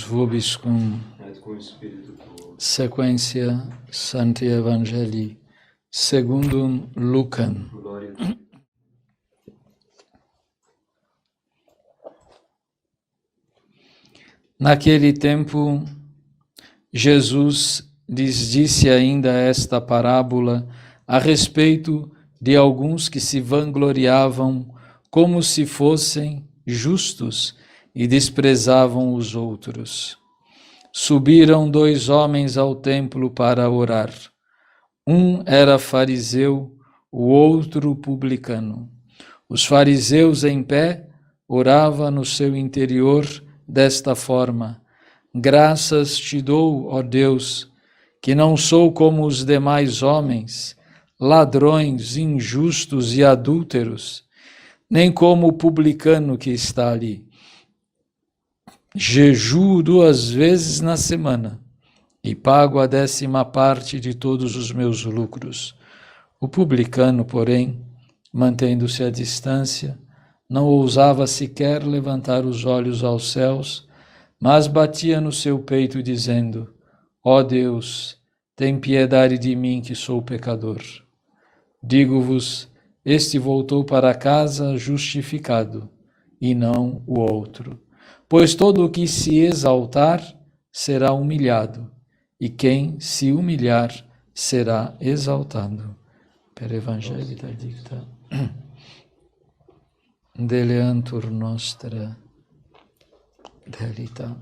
Vobiscum, sequência Sancti Evangelii, secundum Lucam. Naquele tempo, Jesus lhes disse ainda esta parábola a respeito de alguns que se vangloriavam como se fossem justos e desprezavam os outros. Subiram 2 homens ao templo para orar. Um era fariseu, o outro publicano. Os fariseus em pé oravam no seu interior desta forma: graças te dou, ó Deus, que não sou como os demais homens, ladrões, injustos e adúlteros, nem como o publicano que está ali. Jejuo 2 vezes na semana e pago a 10ª parte de todos os meus lucros. O publicano, porém, mantendo-se à distância, não ousava sequer levantar os olhos aos céus, mas batia no seu peito dizendo: ó Deus, tem piedade de mim que sou pecador. Digo-vos, este voltou para casa justificado, e não o outro. Pois todo o que se exaltar será humilhado, e quem se humilhar será exaltado. Per Evangelii dicta deleantur nostra delita.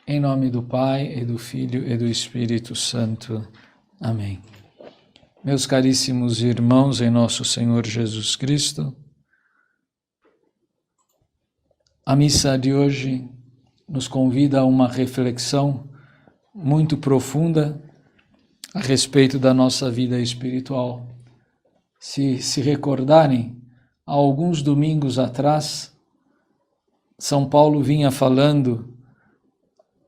Em nome do Pai, e do Filho, e do Espírito Santo. Amém. Meus caríssimos irmãos em nosso Senhor Jesus Cristo, a missa de hoje nos convida a uma reflexão muito profunda a respeito da nossa vida espiritual. Se recordarem, há alguns domingos atrás, São Paulo vinha falando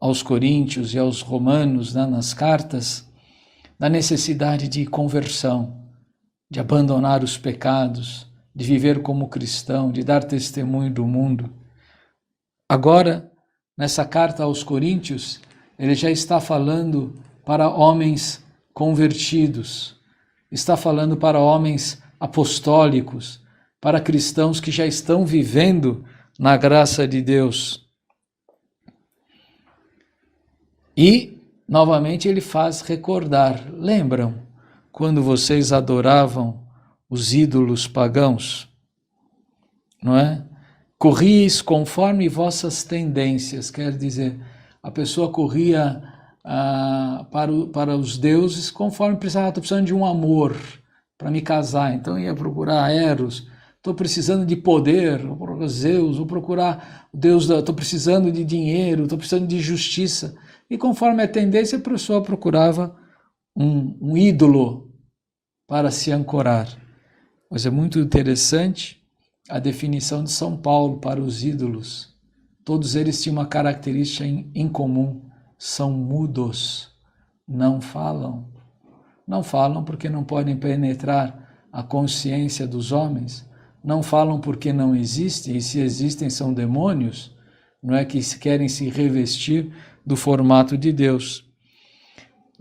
aos coríntios e aos romanos, nas cartas, da necessidade de conversão, de abandonar os pecados, de viver como cristão, de dar testemunho do mundo. Agora, nessa carta aos Coríntios, ele já está falando para homens convertidos, está falando para homens apostólicos, para cristãos que já estão vivendo na graça de Deus. E novamente ele faz recordar, lembram quando vocês adoravam os ídolos pagãos, não é? Corrieis conforme vossas tendências, quer dizer, a pessoa corria para os deuses conforme precisava. Estou precisando de um amor para me casar, então ia procurar Eros. Estou precisando de poder, vou procurar Zeus, vou procurar o Deus, estou precisando de dinheiro, estou precisando de justiça. E conforme a tendência, a pessoa procurava um ídolo para se ancorar. Mas é muito interessante a definição de São Paulo para os ídolos. Todos eles tinham uma característica em comum: são mudos, não falam. Não falam porque não podem penetrar a consciência dos homens, não falam porque não existem, e se existem são demônios, não é, que querem se revestir do formato de Deus.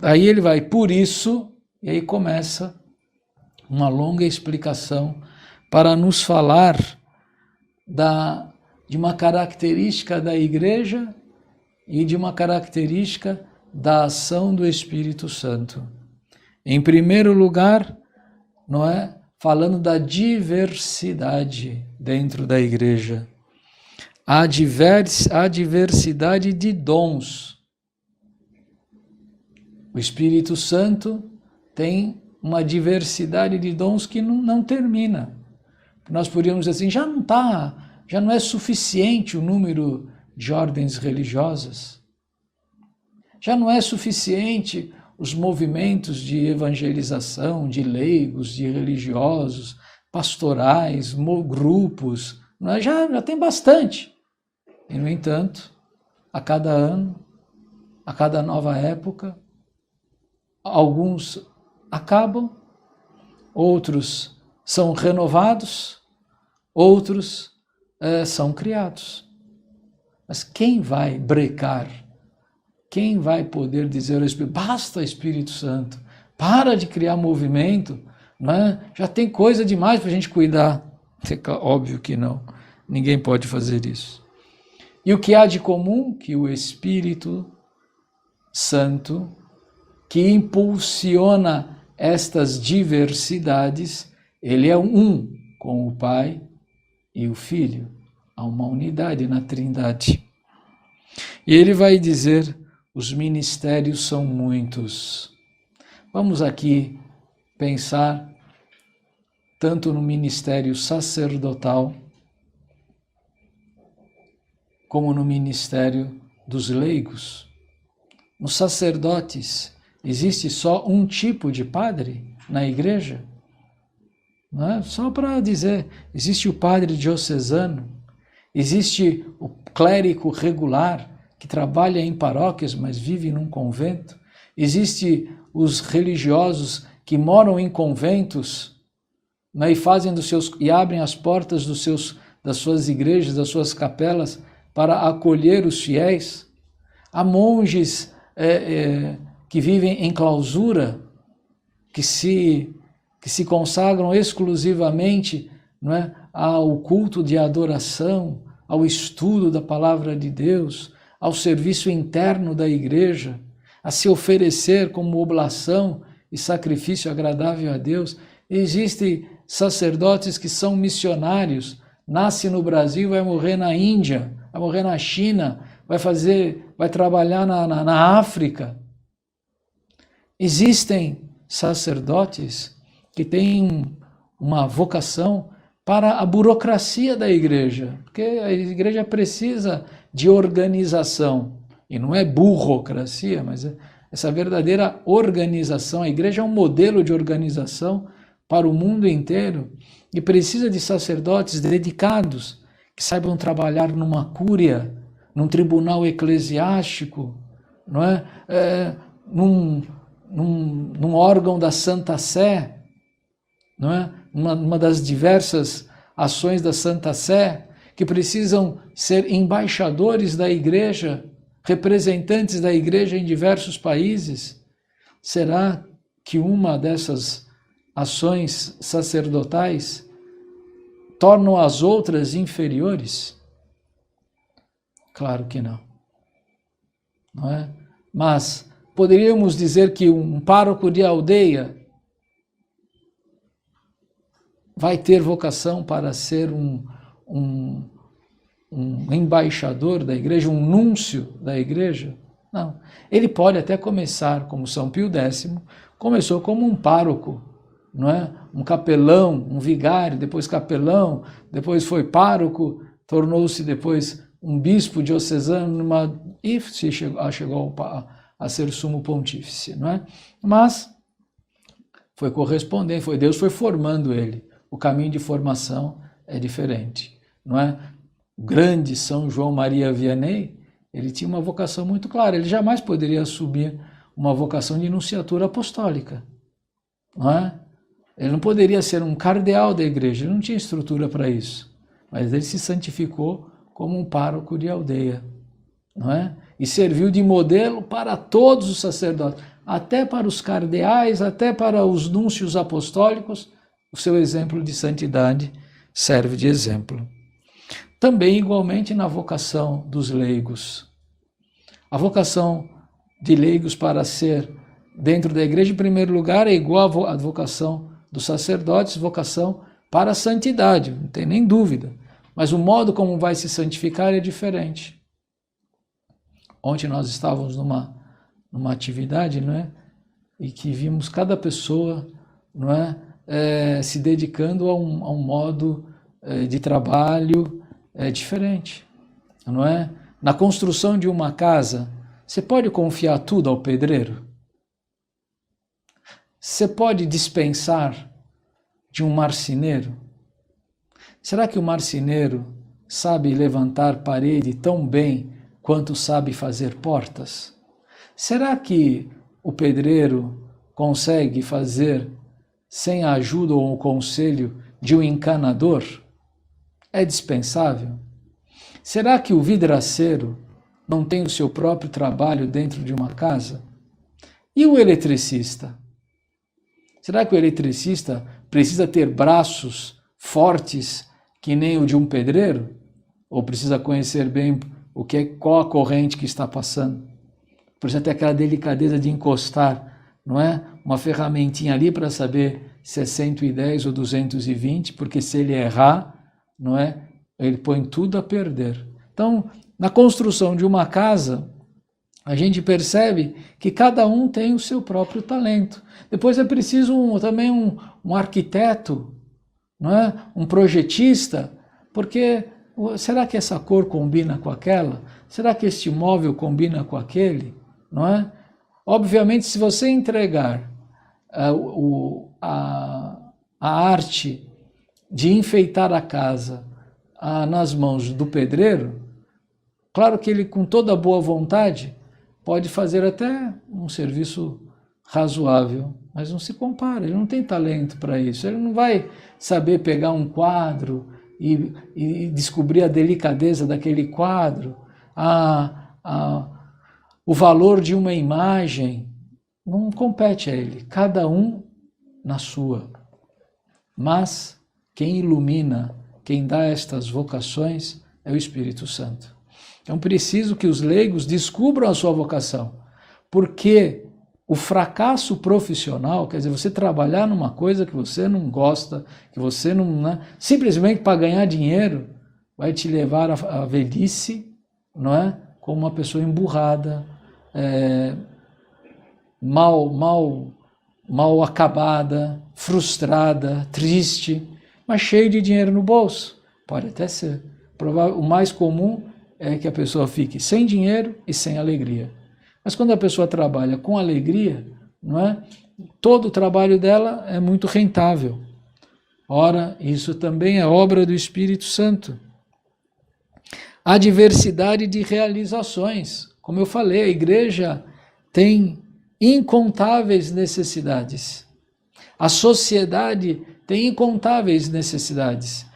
Aí ele vai, por isso, e aí começa uma longa explicação para nos falar de uma característica da igreja e de uma característica da ação do Espírito Santo. Em primeiro lugar, não é, falando da diversidade dentro da igreja. A diversidade de dons. O Espírito Santo tem uma diversidade de dons que não termina. Nós poderíamos dizer assim, já não é suficiente o número de ordens religiosas. Já não é suficiente os movimentos de evangelização, de leigos, de religiosos, pastorais, grupos, não é? Já tem bastante. E, no entanto, a cada ano, a cada nova época, alguns acabam, outros são renovados, outros são criados. Mas quem vai brecar? Quem vai poder dizer ao Espírito, basta Espírito Santo, para de criar movimento, não é? Já tem coisa demais para a gente cuidar. Óbvio que não, ninguém pode fazer isso. E o que há de comum? Que o Espírito Santo, que impulsiona estas diversidades, ele é um com o Pai e o Filho. Há uma unidade na Trindade. E ele vai dizer, os ministérios são muitos. Vamos aqui pensar tanto no ministério sacerdotal, como no ministério dos leigos. Nos sacerdotes, existe só um tipo de padre na igreja? Não é? Só para dizer, existe o padre diocesano, existe o clérigo regular, que trabalha em paróquias, mas vive num convento, existe os religiosos que moram em conventos, né, e abrem as portas das suas igrejas, das suas capelas, para acolher os fiéis. Há monges que vivem em clausura, que se consagram exclusivamente, não é, ao culto de adoração, ao estudo da palavra de Deus, ao serviço interno da igreja, a se oferecer como oblação e sacrifício agradável a Deus. Existem sacerdotes que são missionários, nasce no Brasil, vai morrer na Índia, vai morrer na China, vai trabalhar na África. Existem sacerdotes que têm uma vocação para a burocracia da igreja, porque a igreja precisa de organização, e não é burocracia, mas é essa verdadeira organização. A igreja é um modelo de organização para o mundo inteiro e precisa de sacerdotes dedicados, que saibam trabalhar numa cúria, num tribunal eclesiástico, não é? Num órgão da Santa Sé, não é? Uma das diversas ações da Santa Sé, que precisam ser embaixadores da igreja, representantes da igreja em diversos países. Será que uma dessas ações sacerdotais tornam as outras inferiores? Claro que não. Não é? Mas poderíamos dizer que um pároco de aldeia vai ter vocação para ser um embaixador da igreja, um núncio da igreja? Não. Ele pode até começar, como São Pio X, começou como um pároco, não é? Um capelão, um vigário, depois capelão, depois foi pároco, tornou-se depois um bispo diocesano, e chegou a ser sumo pontífice, não é? Mas foi correspondente, Deus foi formando ele. O caminho de formação é diferente, não é? O grande São João Maria Vianney, ele tinha uma vocação muito clara, ele jamais poderia assumir uma vocação de nunciatura apostólica, não é? Ele não poderia ser um cardeal da igreja, ele não tinha estrutura para isso, mas ele se santificou como um pároco de aldeia, não é? E serviu de modelo para todos os sacerdotes, até para os cardeais, até para os núncios apostólicos. O seu exemplo de santidade serve de exemplo. Também, igualmente, na vocação dos leigos. A vocação de leigos para ser dentro da igreja, em primeiro lugar, é igual à vocação dos sacerdotes, vocação para a santidade, não tem nem dúvida. Mas o modo como vai se santificar é diferente. Ontem nós estávamos numa atividade, não é? E que vimos cada pessoa, não é? Se dedicando a um modo de trabalho diferente, não é? Na construção de uma casa, você pode confiar tudo ao pedreiro? Você pode dispensar de um marceneiro? Será que o marceneiro sabe levantar parede tão bem quanto sabe fazer portas? Será que o pedreiro consegue fazer sem a ajuda ou o conselho de um encanador? É dispensável? Será que o vidraceiro não tem o seu próprio trabalho dentro de uma casa? E o eletricista? Será que o eletricista precisa ter braços fortes que nem o de um pedreiro? Ou precisa conhecer bem qual a corrente que está passando? Precisa ter aquela delicadeza de encostar, não é? Uma ferramentinha ali para saber se é 110 ou 220, porque se ele errar, não é? Ele põe tudo a perder. Então, na construção de uma casa, a gente percebe que cada um tem o seu próprio talento. Depois é preciso também um arquiteto, não é? Um projetista, porque será que essa cor combina com aquela? Será que este móvel combina com aquele? Não é? Obviamente, se você entregar a arte de enfeitar a casa nas mãos do pedreiro, claro que ele, com toda a boa vontade, pode fazer até um serviço razoável, mas não se compara, ele não tem talento para isso, ele não vai saber pegar um quadro e descobrir a delicadeza daquele quadro, o valor de uma imagem, não compete a ele, cada um na sua. Mas quem ilumina, quem dá estas vocações é o Espírito Santo. Então preciso que os leigos descubram a sua vocação, porque o fracasso profissional, quer dizer, você trabalhar numa coisa que você não gosta, que você não, né, simplesmente para ganhar dinheiro, vai te levar à velhice, não é? Como uma pessoa emburrada, mal acabada, frustrada, triste, mas cheio de dinheiro no bolso. Pode até ser. O mais comum é que a pessoa fique sem dinheiro e sem alegria. Mas quando a pessoa trabalha com alegria, não é? Todo o trabalho dela é muito rentável. Ora, isso também é obra do Espírito Santo. A diversidade de realizações. Como eu falei, a igreja tem incontáveis necessidades. A sociedade tem incontáveis necessidades.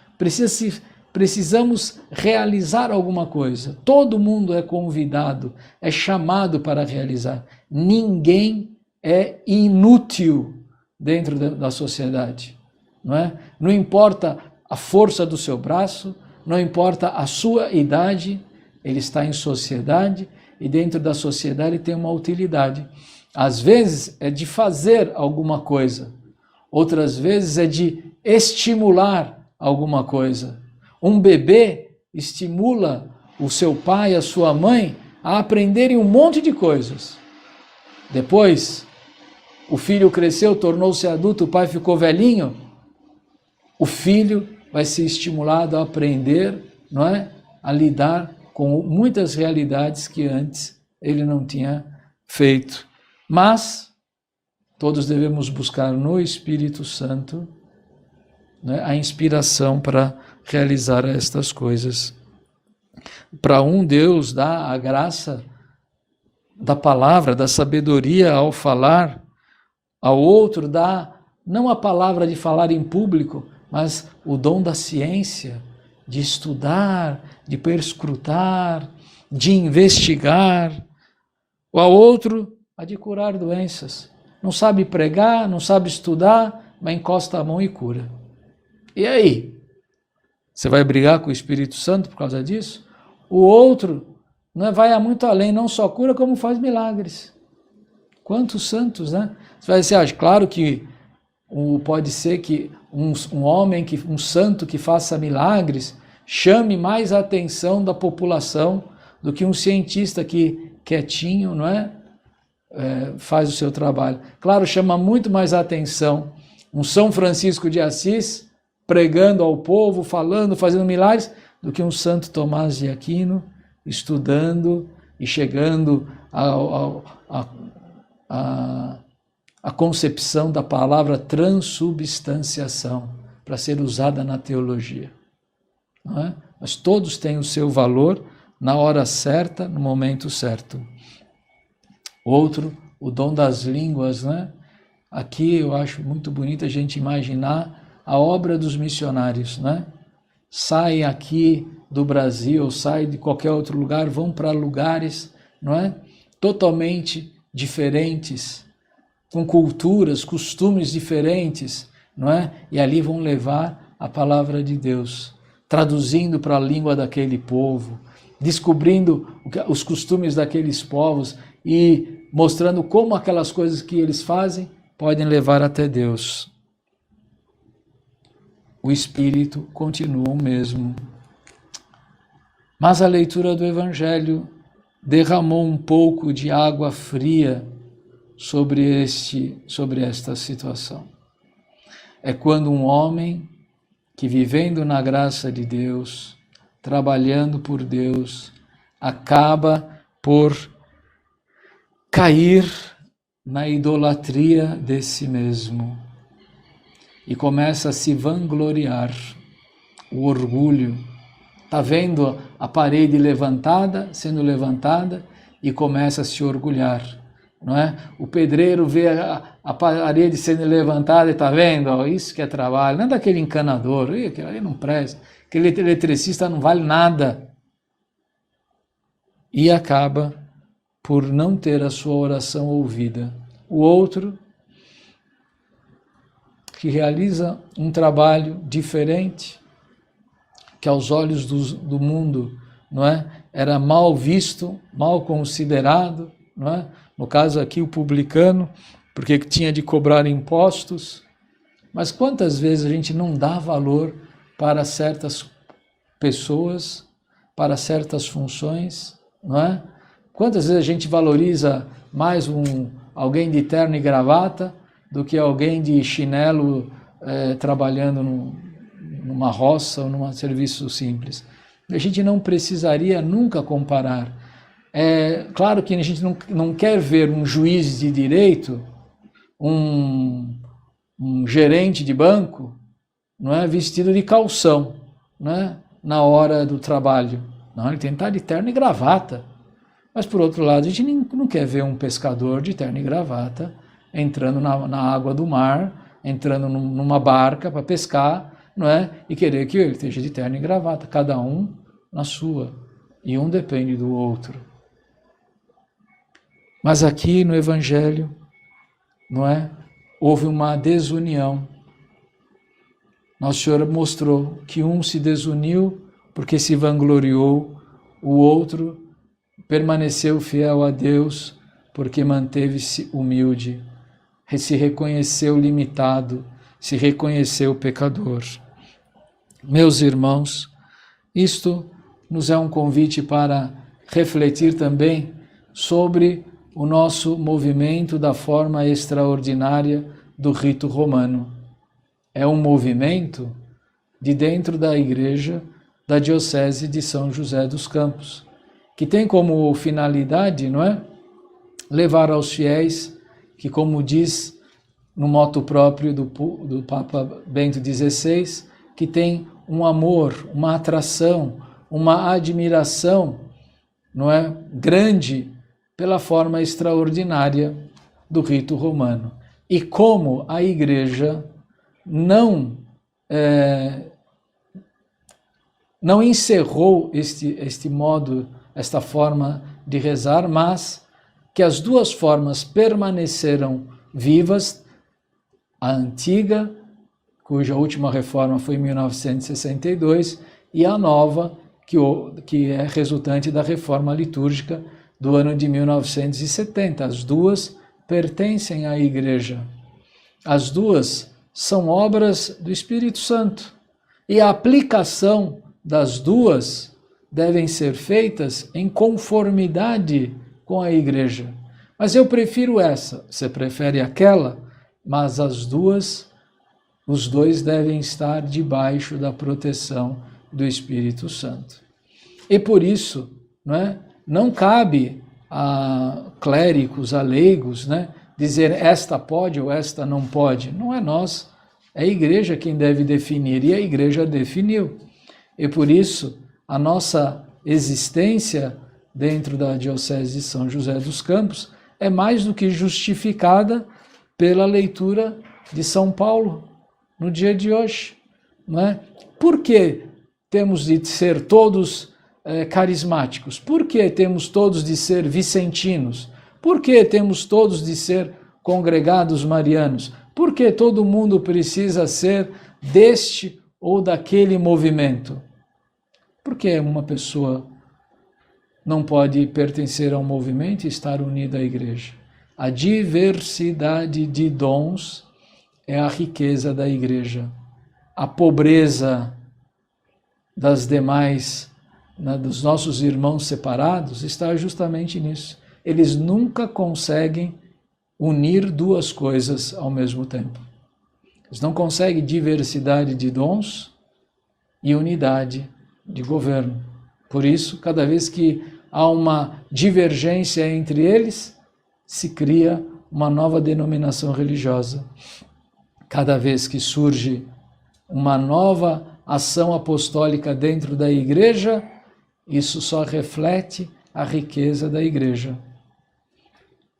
Precisamos realizar alguma coisa. Todo mundo é convidado, é chamado para realizar. Ninguém é inútil dentro da sociedade. Não é? Não importa a força do seu braço, não importa a sua idade, ele está em sociedade e dentro da sociedade tem uma utilidade. Às vezes é de fazer alguma coisa, outras vezes é de estimular alguma coisa. Um bebê estimula o seu pai, a sua mãe a aprenderem um monte de coisas. Depois, o filho cresceu, tornou-se adulto, o pai ficou velhinho, o filho vai ser estimulado a aprender, não é? A lidar com muitas realidades que antes ele não tinha feito. Mas todos devemos buscar no Espírito Santo, né, a inspiração para realizar estas coisas. Para um, Deus dá a graça da palavra, da sabedoria ao falar, ao outro dá não a palavra de falar em público, mas o dom da ciência, de estudar, de perscrutar, de investigar. O ao outro, a de curar doenças. Não sabe pregar, não sabe estudar, mas encosta a mão e cura. E aí? Você vai brigar com o Espírito Santo por causa disso? O outro vai muito além, não só cura, como faz milagres. Quantos santos, né? Você vai dizer, claro que pode ser que um homem, um santo que faça milagres, chame mais a atenção da população do que um cientista que, quietinho, não é? Faz o seu trabalho. Claro, chama muito mais a atenção um São Francisco de Assis pregando ao povo, falando, fazendo milagres, do que um Santo Tomás de Aquino estudando e chegando à concepção da palavra transubstanciação, para ser usada na teologia. Não é? Mas todos têm o seu valor na hora certa, no momento certo. Outro, o dom das línguas, né? Aqui eu acho muito bonito a gente imaginar a obra dos missionários, né? Saem aqui do Brasil, saem de qualquer outro lugar, vão para lugares, não é? Totalmente diferentes, com culturas, costumes diferentes, não é? E ali vão levar a palavra de Deus, traduzindo para a língua daquele povo, descobrindo os costumes daqueles povos e mostrando como aquelas coisas que eles fazem podem levar até Deus. O Espírito continua o mesmo. Mas a leitura do Evangelho derramou um pouco de água fria sobre esta situação. É quando um homem que, vivendo na graça de Deus, trabalhando por Deus, acaba por cair na idolatria de si mesmo e começa a se vangloriar, o orgulho. Está vendo a parede sendo levantada e começa a se orgulhar, não é? O pedreiro vê a parede sendo levantada e está vendo, ó, isso que é trabalho, não é daquele encanador, aquele ali não presta, aquele eletricista não vale nada. E acaba por não ter a sua oração ouvida. O outro, que realiza um trabalho diferente, que aos olhos do mundo, não é? Era mal visto, mal considerado, não é? No caso aqui o publicano, porque tinha de cobrar impostos. Mas quantas vezes a gente não dá valor para certas pessoas, para certas funções, não é? Quantas vezes a gente valoriza mais alguém de terno e gravata do que alguém de chinelo trabalhando numa roça ou num serviço simples? A gente não precisaria nunca comparar. É claro que a gente não quer ver um juiz de direito, um gerente de banco, não é, vestido de calção, não é, na hora do trabalho. Não, ele tem que estar de terno e gravata. Mas, por outro lado, a gente não quer ver um pescador de terno e gravata entrando na água do mar, entrando numa barca para pescar, não é? E querer que ele esteja de terno e gravata, cada um na sua, e um depende do outro. Mas aqui no Evangelho, não é? Houve uma desunião. Nosso Senhor mostrou que um se desuniu porque se vangloriou, o outro permaneceu fiel a Deus porque manteve-se humilde, se reconheceu limitado, se reconheceu pecador. Meus irmãos, isto nos é um convite para refletir também sobre o nosso movimento da forma extraordinária do rito romano. É um movimento de dentro da Igreja da Diocese de São José dos Campos, que tem como finalidade, não é, levar aos fiéis que, como diz no moto próprio do Papa Bento XVI, que tem um amor, uma atração, uma admiração, não é, grande pela forma extraordinária do rito romano. E como a Igreja não encerrou este modo, esta forma de rezar, mas que as duas formas permaneceram vivas, a antiga, cuja última reforma foi em 1962, e a nova, que é resultante da reforma litúrgica do ano de 1970. As duas pertencem à Igreja. As duas são obras do Espírito Santo. E a aplicação das duas devem ser feitas em conformidade com a Igreja. Mas eu prefiro essa, você prefere aquela, mas os dois devem estar debaixo da proteção do Espírito Santo. E por isso, não é? Não cabe a clérigos, a leigos, né, dizer esta pode ou esta não pode. Não é nós, é a igreja quem deve definir, e a igreja definiu. E por isso, a nossa existência dentro da Diocese de São José dos Campos é mais do que justificada pela leitura de São Paulo no dia de hoje, não é? Por que temos de ser todos carismáticos? Por que temos todos de ser vicentinos? Por que temos todos de ser congregados marianos? Por que todo mundo precisa ser deste ou daquele movimento? Por que uma pessoa não pode pertencer a um movimento e estar unida à igreja? A diversidade de dons é a riqueza da igreja. A pobreza das demais, dos nossos irmãos separados, está justamente nisso. Eles nunca conseguem unir duas coisas ao mesmo tempo. Eles não conseguem diversidade de dons e unidade de governo. Por isso, cada vez que há uma divergência entre eles, se cria uma nova denominação religiosa. Cada vez que surge uma nova ação apostólica dentro da igreja, isso só reflete a riqueza da igreja.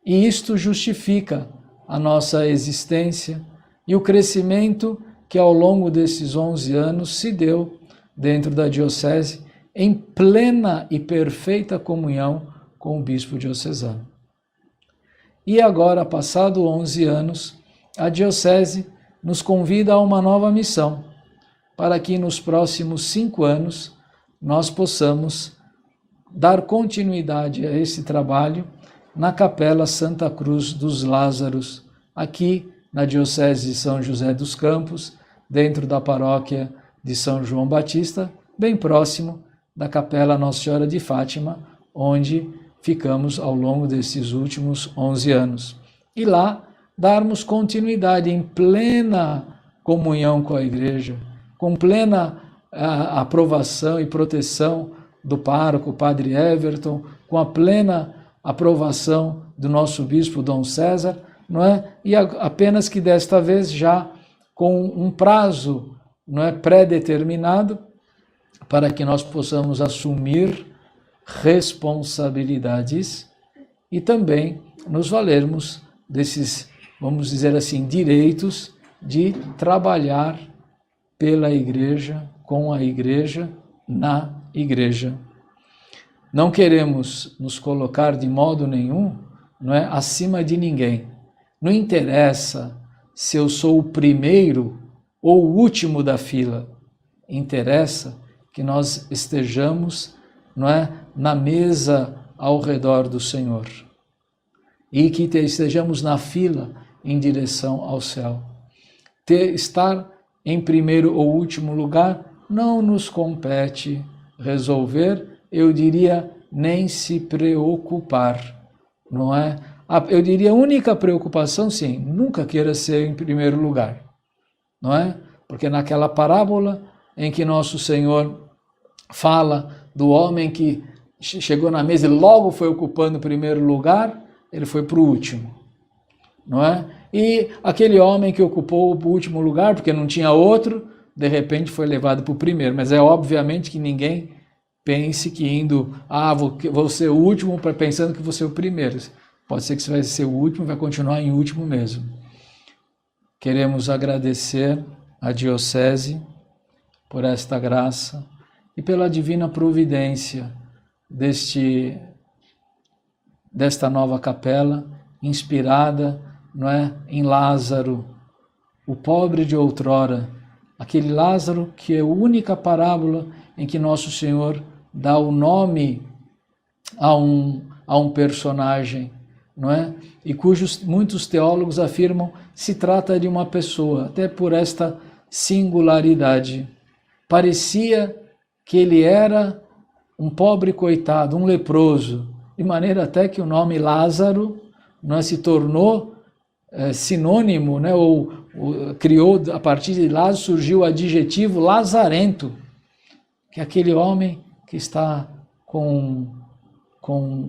E isto justifica a nossa existência e o crescimento que ao longo desses 11 anos se deu dentro da diocese em plena e perfeita comunhão com o bispo diocesano. E agora, passado 11 anos, a diocese nos convida a uma nova missão, para que nos próximos 5 anos nós possamos dar continuidade a esse trabalho na Capela Santa Cruz dos Lázaros, aqui na Diocese de São José dos Campos, dentro da paróquia de São João Batista, bem próximo da Capela Nossa Senhora de Fátima, onde ficamos ao longo desses últimos 11 anos. E lá darmos continuidade em plena comunhão com a Igreja, com plena aprovação e proteção do pároco, Padre Everton, com a plena aprovação do nosso bispo Dom César, não é? E apenas que desta vez já com um prazo, não é, pré-determinado, para que nós possamos assumir responsabilidades e também nos valermos desses, vamos dizer assim, direitos de trabalhar pela Igreja, com a Igreja, na Igreja. Não queremos nos colocar de modo nenhum, não é, acima de ninguém. Não interessa se eu sou o primeiro ou o último da fila. Interessa que nós estejamos, não é, na mesa ao redor do Senhor e que estejamos na fila em direção ao céu. Estar em primeiro ou último lugar não nos compete resolver, eu diria, nem se preocupar, não é? Eu diria a única preocupação, sim, nunca queira ser em primeiro lugar, não é? Porque naquela parábola em que nosso Senhor fala do homem que chegou na mesa e logo foi ocupando o primeiro lugar, ele foi para o último, não é? E aquele homem que ocupou o último lugar, porque não tinha outro, de repente foi levado para o primeiro. Mas é obviamente que ninguém pense que indo, vou ser o último, pensando que vou ser o primeiro. Pode ser que você vai ser o último, vai continuar em último mesmo. Queremos agradecer à Diocese por esta graça e pela divina providência desta nova capela, inspirada, não é, em Lázaro, o pobre de outrora, aquele Lázaro que é a única parábola em que Nosso Senhor dá o nome a um personagem, não é? E cujos muitos teólogos afirmam se trata de uma pessoa, até por esta singularidade. Parecia que ele era um pobre coitado, um leproso, de maneira até que o nome Lázaro, não é, se tornou sinônimo, né, ou criou, a partir de Lázaro surgiu o adjetivo lazarento, que é aquele homem que está com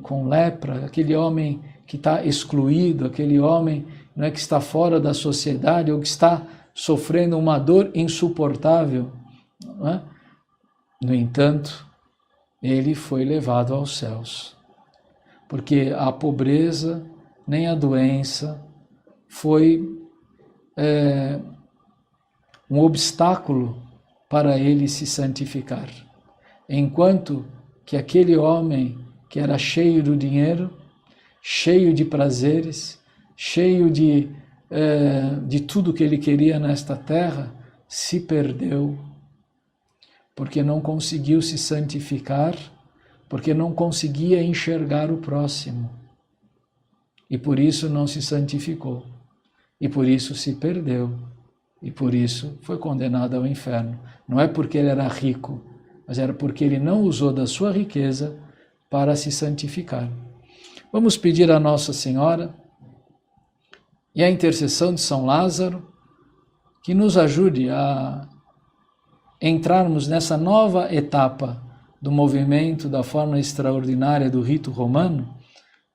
com lepra, aquele homem que está excluído, aquele homem, não é, que está fora da sociedade ou que está sofrendo uma dor insuportável, não é? No entanto, ele foi levado aos céus, porque a pobreza nem a doença foi um obstáculo para ele se santificar, enquanto que aquele homem que era cheio do dinheiro, cheio de prazeres, cheio de tudo que ele queria nesta terra, se perdeu, porque não conseguiu se santificar, porque não conseguia enxergar o próximo, e por isso não se santificou, e por isso se perdeu, e por isso foi condenado ao inferno. Não é porque ele era rico, mas era porque ele não usou da sua riqueza para se santificar. Vamos pedir a Nossa Senhora e a intercessão de São Lázaro que nos ajude a entrarmos nessa nova etapa do movimento da forma extraordinária do rito romano,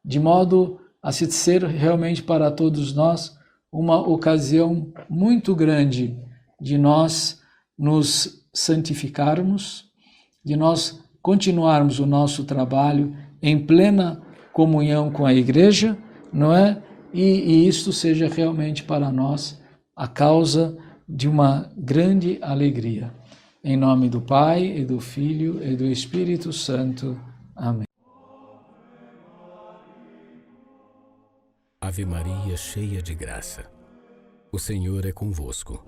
de modo a ser realmente para todos nós uma ocasião muito grande de nós nos santificarmos, de nós continuarmos o nosso trabalho em plena comunhão com a Igreja, não é? E isto seja realmente para nós a causa de uma grande alegria. Em nome do Pai, e do Filho, e do Espírito Santo. Amém. Ave Maria, cheia de graça, o Senhor é convosco.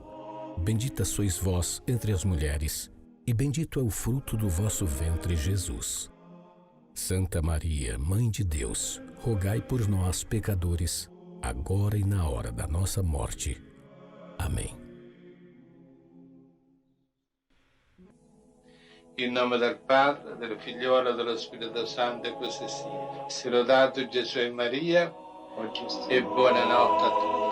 Bendita sois vós entre as mulheres, e bendito é o fruto do vosso ventre, Jesus. Santa Maria, Mãe de Deus, rogai por nós, pecadores, agora e na hora da nossa morte. Amém. In nome del Padre, del Figliolo e dello Spirito Santo, e così sia. Sia lodato Gesù e Maria, e buonanotte a tutti.